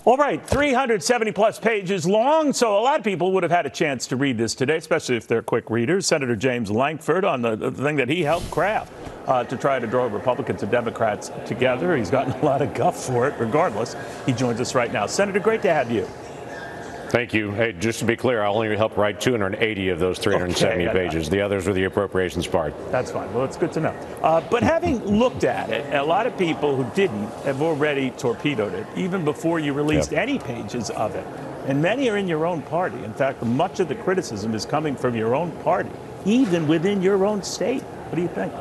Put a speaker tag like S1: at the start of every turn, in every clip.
S1: All right, 370 plus pages long, so a lot of people would have had a chance to read this today, especially if they're quick readers. Senator James Lankford on the thing that he helped craft to try to draw Republicans and Democrats together. He's gotten a lot of guff for it. Regardless, he joins us right now. Senator, great to have you.
S2: Thank you. Hey, just to be clear, I only helped write 280 of those 370 pages. The others were the appropriations part.
S1: That's fine. Well, it's good to know. But having looked at it, a lot of people who didn't have already torpedoed it, even before you released any pages of it. And many are in your own party. In fact, much of the criticism is coming from your own party, even within your own state. What do you think?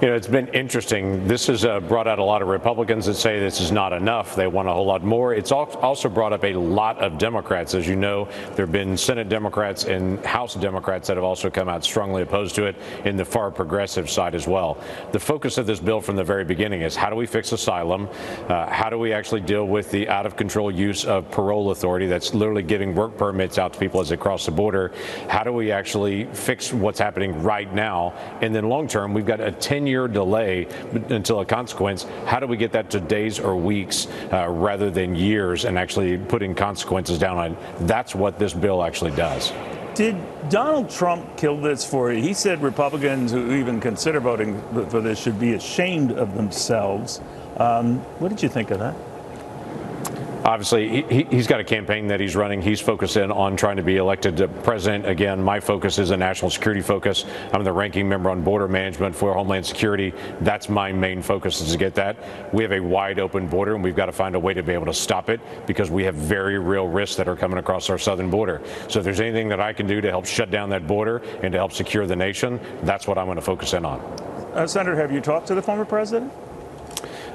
S2: You know, it's been interesting. This has brought out a lot of Republicans that say this is not enough. They want a whole lot more. It's also brought up a lot of Democrats. As you know, there have been Senate Democrats and House Democrats that have also come out strongly opposed to it in the far progressive side as well. The focus of this bill from the very beginning is how do we fix asylum? How do we actually deal with the out-of-control use of parole authority that's literally giving work permits out to people as they cross the border? How do we actually fix what's happening right now? And then long-term, we've got a 10-year delay until a consequence. How do we get that to days or weeks rather than years and actually putting consequences down on it? That's what this bill actually does.
S1: Did Donald Trump kill this for you? He said Republicans who even consider voting for this should be ashamed of themselves. What did you think of that?
S2: Obviously, he's got a campaign that he's running. He's focused in on trying to be elected president. Again, my focus is a national security focus. I'm the ranking member on border management for Homeland Security. That's my main focus, is to get that. We have a wide open border, and we've got to find a way to be able to stop it because we have very real risks that are coming across our southern border. So if there's anything that I can do to help shut down that border and to help secure the nation, that's what I'm going to focus in on.
S1: Senator, have you talked to the former president?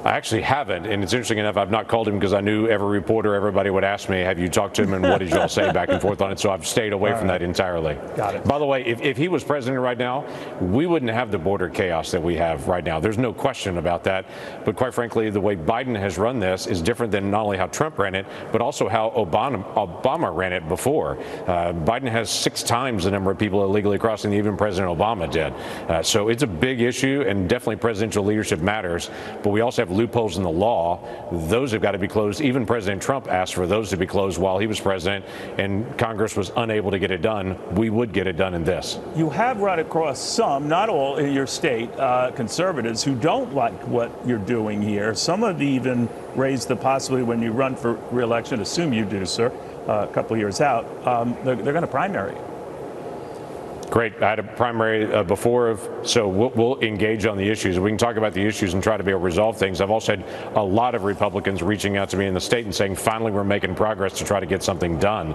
S2: I actually haven't, and it's interesting enough, I've not called him because I knew every reporter, everybody would ask me, have you talked to him and what did y'all say back and forth on it, so I've stayed away from that entirely.
S1: Got it.
S2: By the way, if he was president right now, we wouldn't have the border chaos that we have right now. There's no question about that, but quite frankly, the way Biden has run this is different than not only how Trump ran it, but also how Obama ran it before. Biden has 6 times the number of people illegally crossing than even President Obama did. So it's a big issue, and definitely presidential leadership matters, but we also have loopholes in the law. Those have got to be closed. Even President Trump asked for those to be closed while he was president, and Congress was unable to get it done. We would get it done in this.
S1: You have run across some, not all in your state, conservatives who don't like what you're doing here. Some have even raised the possibility when you run for re-election, assume you do, sir, a couple of years out, they're going to primary you.
S2: Great. I had a primary before, so we'll engage on the issues. We can talk about the issues and try to be able to resolve things. I've also had a lot of Republicans reaching out to me in the state and saying, finally, we're making progress to try to get something done.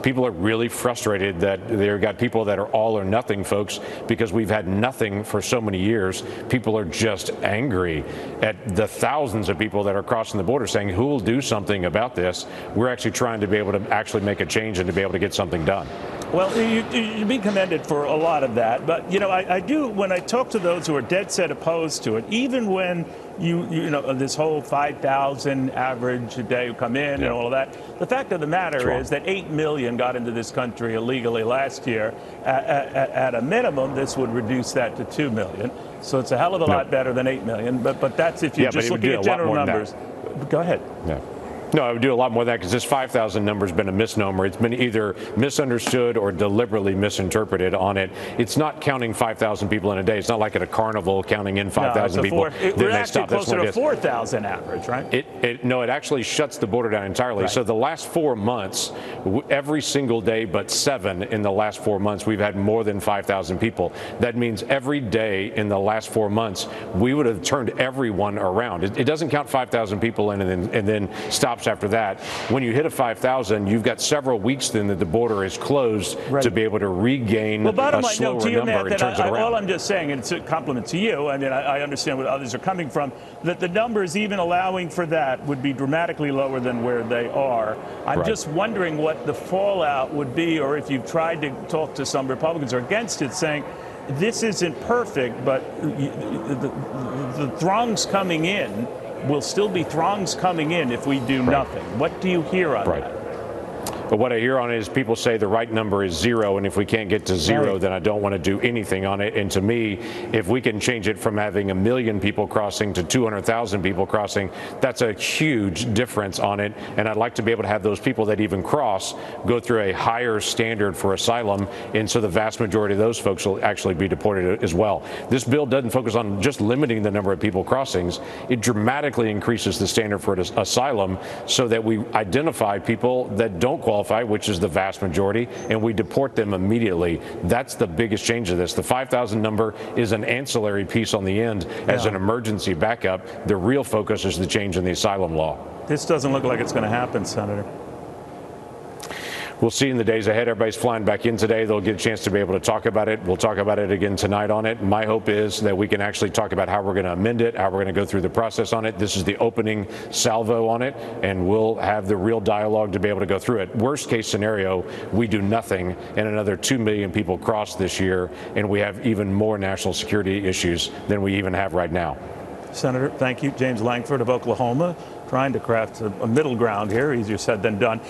S2: People are really frustrated that they've got people that are all or nothing folks because we've had nothing for so many years. People are just angry at the thousands of people that are crossing the border saying, who will do something about this? We're actually trying to be able to actually make a change and to be able to get something done.
S1: Well, you've been commended for a lot of that. But, you know, I do, when I talk to those who are dead set opposed to it, even when you know, this whole 5,000 average a day who come in and all of that, the fact of the matter is that 8 million got into this country illegally last year. At a minimum, this would reduce that to 2 million. So it's a hell of a lot better than 8 million. But that's if you're just looking at general numbers. Go ahead.
S2: Yeah. No, I would do a lot more than that because this 5,000 number has been a misnomer. It's been either misunderstood or deliberately misinterpreted on it. It's not counting 5,000 people in a day. It's not like at a carnival counting in 5,000 people.
S1: We're actually closer to 4,000 average, right?
S2: No, it actually shuts the border down entirely. Right. So the last 4 months, every single day but 7 in the last 4 months, we've had more than 5,000 people. That means every day in the last 4 months, we would have turned everyone around. It doesn't count 5,000 people in and then stops after that. When you hit a 5,000, you've got several weeks then that the border is closed to be able to regain a slower number and turns it around.
S1: All I'm just saying, and it's a compliment to you, I mean, I understand where others are coming from, that the numbers even allowing for that would be dramatically lower than where they are. I'm just wondering what the fallout would be, or if you've tried to talk to some Republicans who are against it, saying, this isn't perfect, but the throngs coming in will still be throngs coming in if we do nothing. What do you hear on that?
S2: But what I hear on it is people say the right number is 0, and if we can't get to 0,
S1: Right.
S2: then I don't want to do anything on it. And to me, if we can change it from having 1 million people crossing to 200,000 people crossing, that's a huge difference on it. And I'd like to be able to have those people that even cross go through a higher standard for asylum, and so the vast majority of those folks will actually be deported as well. This bill doesn't focus on just limiting the number of people crossings. It dramatically increases the standard for asylum so that we identify people that don't qualify, which is the vast majority, and we deport them immediately. That's the biggest change of this. The 5,000 number is an ancillary piece on the end as an emergency backup. The real focus is the change in the asylum law.
S1: This doesn't look like it's going to happen, Senator.
S2: We'll see in the days ahead. Everybody's flying back in today. They'll get a chance to be able to talk about it. We'll talk about it again tonight on it. My hope is that we can actually talk about how we're going to amend it, how we're going to go through the process on it. This is the opening salvo on it, and we'll have the real dialogue to be able to go through it. Worst case scenario, we do nothing and another 2 million people cross this year, and we have even more national security issues than we even have right now.
S1: Senator, thank you. James Lankford of Oklahoma, trying to craft a middle ground here. Easier said than done.